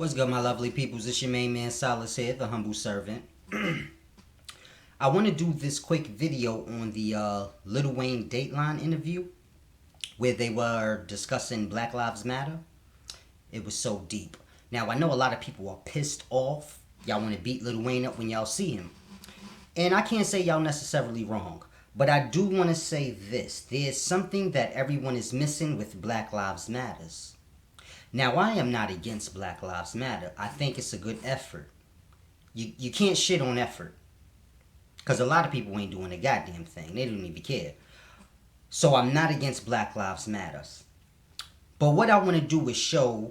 What's good, my lovely peoples? It's your main man, Solace here, the humble servant. I want to do this quick video on the Lil Wayne Dateline interview where they were discussing Black Lives Matter. It was so deep. Now, I know a lot of people are pissed off. Y'all want to beat Lil Wayne up when y'all see him. And I can't say y'all necessarily wrong. But I do want to say this. There's something that everyone is missing with Black Lives Matters. Now, I am not against Black Lives Matter. I think it's a good effort. You can't shit on effort. Because a lot of people ain't doing a goddamn thing. They don't even care. So I'm not against Black Lives Matters. But what I want to do is show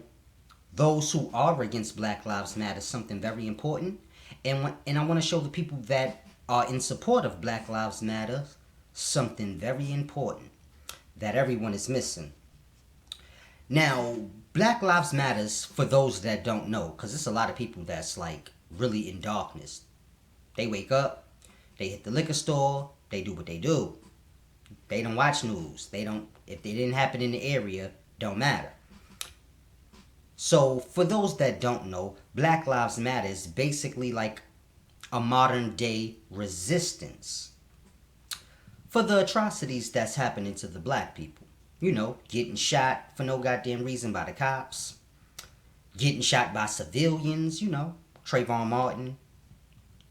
those who are against Black Lives Matter something very important. And I want to show the people that are in support of Black Lives Matter something very important that everyone is missing. Now, Black Lives Matters, for those that don't know, because there's a lot of people that's like really in darkness. They wake up, they hit the liquor store, they do what they do. They don't watch news. If they didn't happen in the area, don't matter. So, for those that don't know, Black Lives Matter is basically like a modern day resistance for the atrocities that's happening to the black people. You know, getting shot for no goddamn reason by the cops. Getting shot by civilians, Trayvon Martin.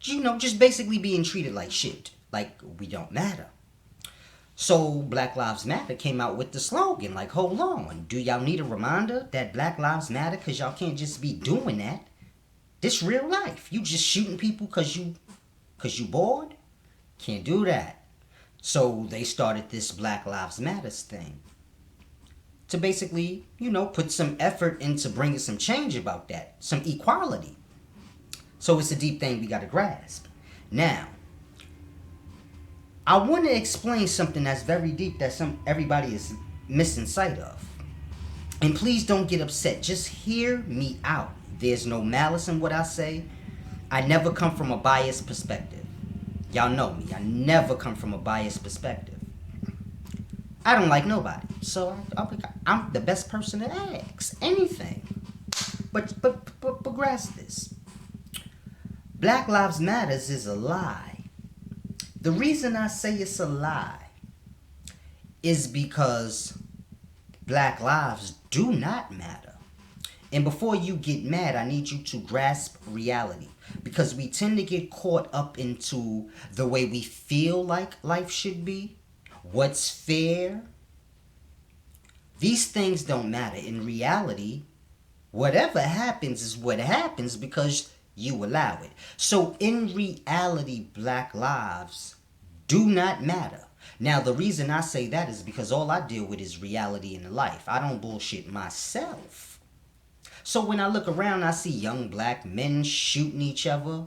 Just basically being treated like shit. Like we don't matter. So Black Lives Matter came out with the slogan, like, hold on. Do y'all need a reminder that Black Lives Matter? Because y'all can't just be doing that. This real life. You just shooting people because you bored? Can't do that. So they started this Black Lives Matters thing. To basically, put some effort into bringing some change about that. Some equality. So it's a deep thing we got to grasp. Now, I want to explain something that's very deep that everybody is missing sight of. And please don't get upset. Just hear me out. There's no malice in what I say. I never come from a biased perspective. Y'all know me. I never come from a biased perspective. I don't like nobody. So I'm the best person to ask anything. But grasp this. Black Lives Matters is a lie. The reason I say it's a lie is because black lives do not matter. And before you get mad, I need you to grasp reality. Because we tend to get caught up into the way we feel like life should be. What's fair? These things don't matter. In reality, whatever happens is what happens because you allow it. So in reality, black lives do not matter. Now, the reason I say that is because all I deal with is reality in life. I don't bullshit myself. So when I look around, I see young black men shooting each other.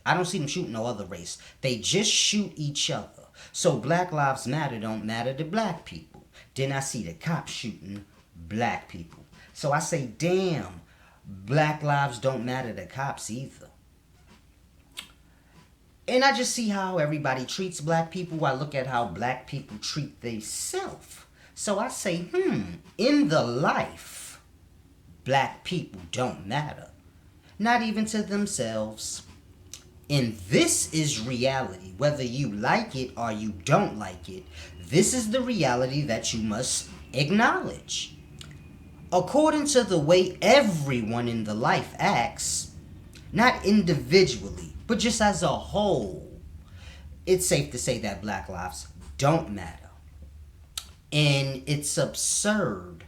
I don't see them shooting no other race. They just shoot each other. So Black Lives Matter don't matter to black people. Then I see the cops shooting black people. So I say, damn, black lives don't matter to cops either. And I just see how everybody treats black people. I look at how black people treat themselves. So I say, in the life, black people don't matter. Not even to themselves. And this is reality. Whether you like it or you don't like it, this is the reality that you must acknowledge. According to the way everyone in the life acts, not individually, but just as a whole, it's safe to say that black lives don't matter. And it's absurd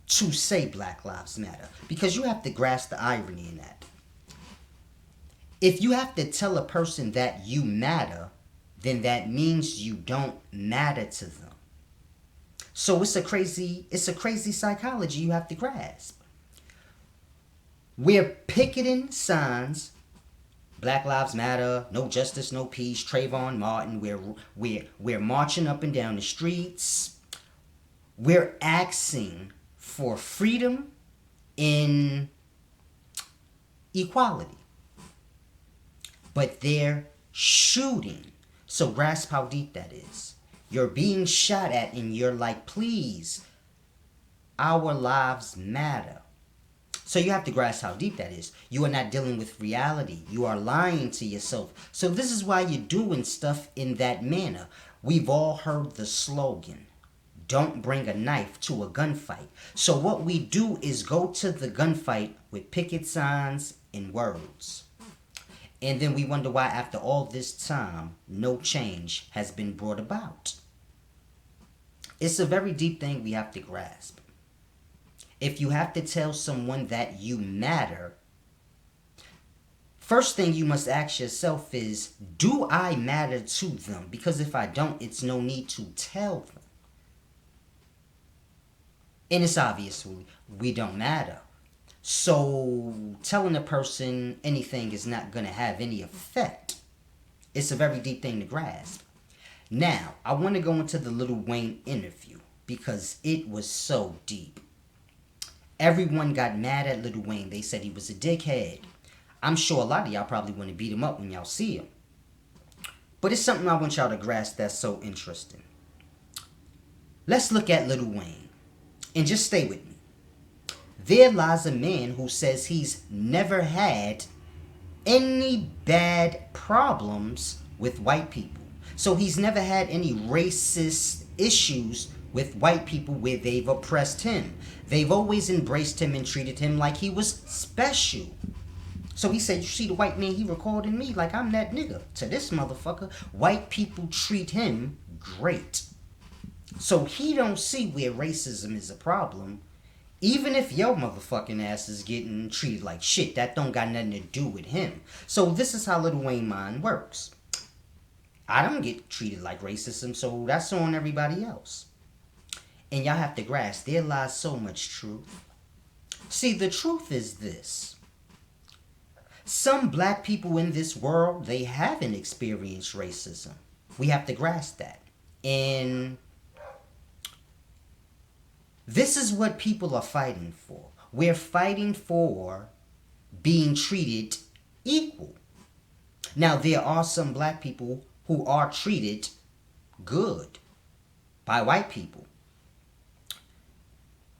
to say black lives matter because you have to grasp the irony in that. If you have to tell a person that you matter, then that means you don't matter to them. So it's a crazy psychology you have to grasp. We're picketing signs, Black Lives Matter, no justice, no peace, Trayvon Martin. We're marching up and down the streets. We're asking for freedom and equality. But they're shooting. So grasp how deep that is. You're being shot at and you're like, please, our lives matter. So you have to grasp how deep that is. You are not dealing with reality. You are lying to yourself. So this is why you're doing stuff in that manner. We've all heard the slogan, don't bring a knife to a gunfight. So what we do is go to the gunfight with picket signs and words. And then we wonder why after all this time, no change has been brought about. It's a very deep thing we have to grasp. If you have to tell someone that you matter, first thing you must ask yourself is, do I matter to them? Because if I don't, it's no need to tell them. And it's obvious we don't matter. So telling a person anything is not going to have any effect. It's a very deep thing to grasp. Now, I want to go into the Lil Wayne interview because it was so deep. Everyone got mad at Lil Wayne. They said he was a dickhead. I'm sure a lot of y'all probably want to beat him up when y'all see him. But it's something I want y'all to grasp that's so interesting. Let's look at Lil Wayne. And just stay with me. There lies a man who says he's never had any bad problems with white people. So he's never had any racist issues with white people where they've oppressed him. They've always embraced him and treated him like he was special. So he said, you see the white man, he recording me like I'm that nigga. To this motherfucker, white people treat him great. So he don't see where racism is a problem. Even if your motherfucking ass is getting treated like shit, that don't got nothing to do with him. So this is how Lil Wayne mind works. I don't get treated like racism, so that's on everybody else. And y'all have to grasp, there lies so much truth. See, the truth is this. Some black people in this world, they haven't experienced racism. We have to grasp that. And this is what people are fighting for. We're fighting for being treated equal. Now, there are some black people who are treated good by white people.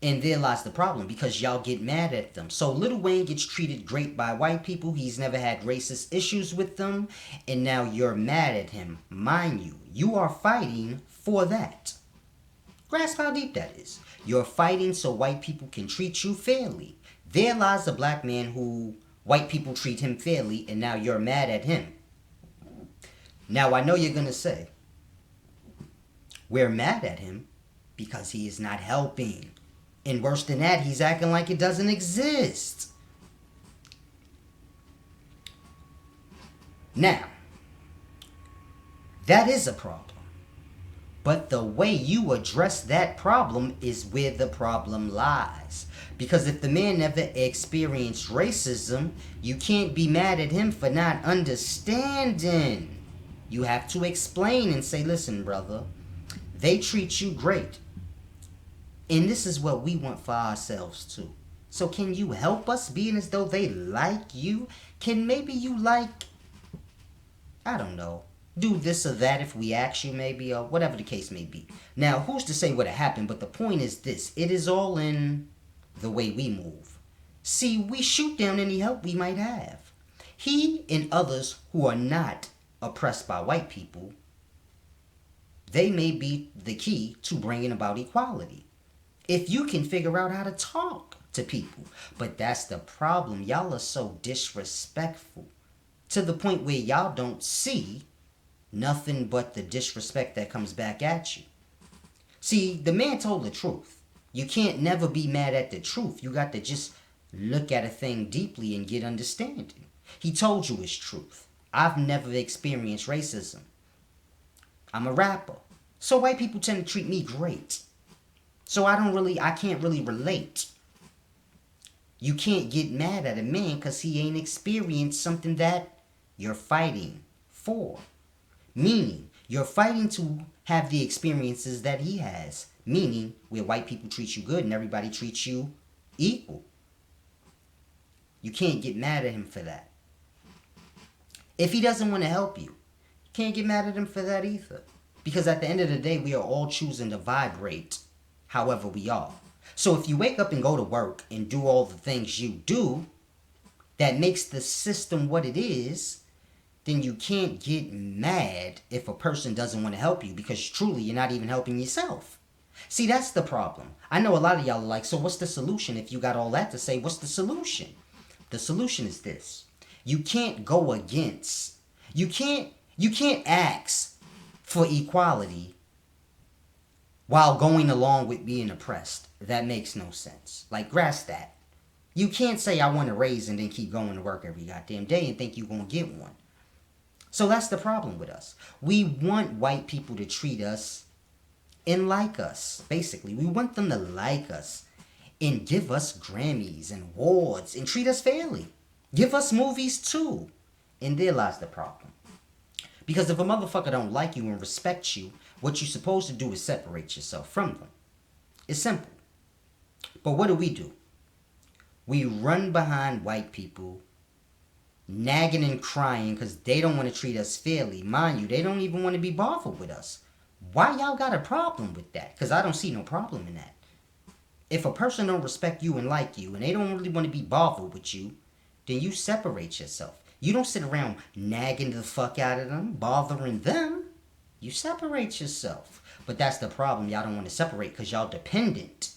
And there lies the problem, because y'all get mad at them. So Lil Wayne gets treated great by white people. He's never had racist issues with them. And now you're mad at him. Mind you, you are fighting for that. Grasp how deep that is. You're fighting so white people can treat you fairly. There lies a black man who white people treat him fairly, and now you're mad at him. Now I know you're going to say, we're mad at him because he is not helping. And worse than that, he's acting like it doesn't exist. Now, that is a problem. But the way you address that problem is where the problem lies. Because if the man never experienced racism, you can't be mad at him for not understanding. You have to explain and say, listen, brother, they treat you great. And this is what we want for ourselves too. So can you help us, being as though they like you? Can maybe you like, I don't know, do this or that if we ask you maybe, or whatever the case may be. Now, who's to say what happened? But the point is this. It is all in the way we move. See, we shoot down any help we might have. He and others who are not oppressed by white people, they may be the key to bringing about equality. If you can figure out how to talk to people. But that's the problem. Y'all are so disrespectful to the point where y'all don't see nothing but the disrespect that comes back at you. See, the man told the truth. You can't never be mad at the truth. You got to just look at a thing deeply and get understanding. He told you his truth. I've never experienced racism. I'm a rapper. So white people tend to treat me great. So I can't really relate. You can't get mad at a man because he ain't experienced something that you're fighting for. Meaning, you're fighting to have the experiences that he has. Meaning, where white people treat you good and everybody treats you equal. You can't get mad at him for that. If he doesn't want to help you, you can't get mad at him for that either. Because at the end of the day, we are all choosing to vibrate however we are. So if you wake up and go to work and do all the things you do that makes the system what it is, then you can't get mad if a person doesn't want to help you, because truly you're not even helping yourself. See, that's the problem. I know a lot of y'all are like, so what's the solution? If you got all that to say, what's the solution? The solution is this. You can't go against, you can't ask for equality while going along with being oppressed. That makes no sense. Like, grasp that. You can't say I want a raise and then keep going to work every goddamn day and think you're going to get one. So that's the problem with us. We want white people to treat us and like us, basically. We want them to like us and give us Grammys and awards and treat us fairly. Give us movies too. And there lies the problem. Because if a motherfucker don't like you and respect you, what you're supposed to do is separate yourself from them. It's simple. But what do? We run behind white people, nagging and crying because they don't want to treat us fairly. Mind you, they don't even want to be bothered with us. Why y'all got a problem with that? Because I don't see no problem in that. If a person don't respect you and like you, and they don't really want to be bothered with you, then you separate yourself. You don't sit around nagging the fuck out of them, bothering them. You separate yourself. But that's the problem. Y'all don't want to separate because y'all dependent.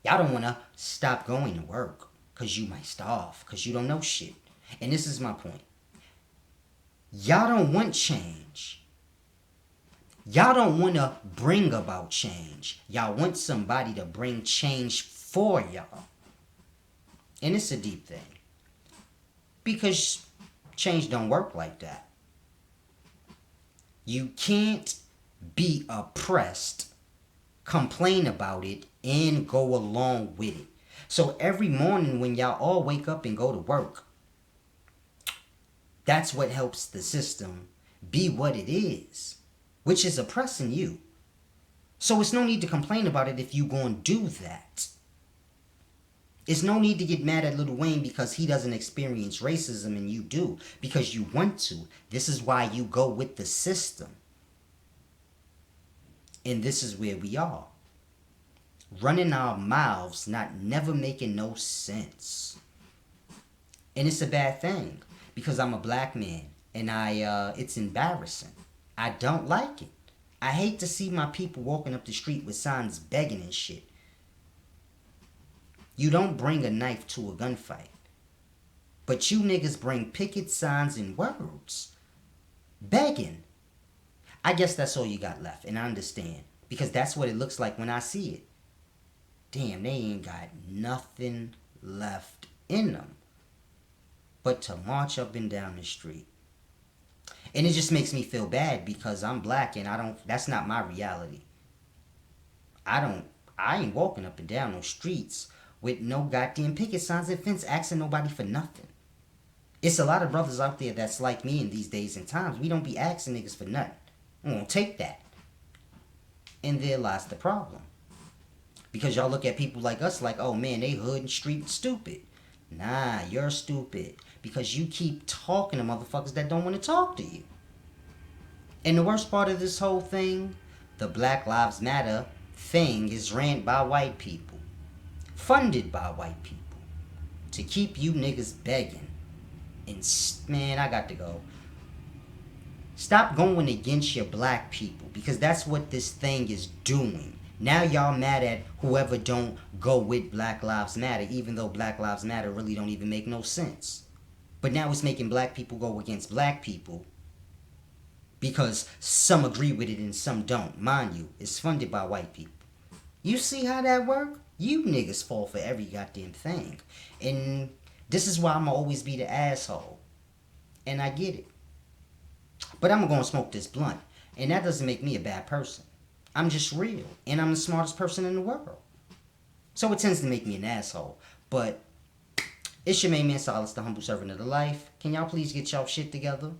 Y'all don't want to stop going to work because you might starve, because you don't know shit. And this is my point. Y'all don't want change. Y'all don't want to bring about change. Y'all want somebody to bring change for y'all. And it's a deep thing. Because change don't work like that. You can't be oppressed, complain about it, and go along with it. So every morning when y'all all wake up and go to work, that's what helps the system be what it is, which is oppressing you. So it's no need to complain about it if you gonna do that. It's no need to get mad at Lil Wayne because he doesn't experience racism and you do, because you want to. This is why you go with the system. And this is where we are. Running our mouths, never making no sense. And it's a bad thing because I'm a black man and it's embarrassing. I don't like it. I hate to see my people walking up the street with signs begging and shit. You don't bring a knife to a gunfight. But you niggas bring picket signs and words. Begging. I guess that's all you got left, and I understand. Because that's what it looks like when I see it. Damn, they ain't got nothing left in them but to march up and down the street. And it just makes me feel bad because I'm black and that's not my reality. I ain't walking up and down those streets with no goddamn picket signs and fence asking nobody for nothing. It's a lot of brothers out there that's like me in these days and times. We don't be asking niggas for nothing. I'm gonna take that. And there lies the problem. Because y'all look at people like us like, oh man, they hood and street stupid. Nah, you're stupid. Because you keep talking to motherfuckers that don't want to talk to you. And the worst part of this whole thing, the Black Lives Matter thing is ran by white people. Funded by white people. To keep you niggas begging. And man, I got to go. Stop going against your black people. Because that's what this thing is doing. Now y'all mad at whoever don't go with Black Lives Matter, even though Black Lives Matter really don't even make no sense. But now it's making black people go against black people because some agree with it and some don't. Mind you, it's funded by white people. You see how that work? You niggas fall for every goddamn thing. And this is why I'm gonna always be the asshole. And I get it. But I'm gonna smoke this blunt. And that doesn't make me a bad person. I'm just real. And I'm the smartest person in the world. So it tends to make me an asshole. But it's your main man, Solace, the humble servant of the life. Can y'all please get y'all shit together?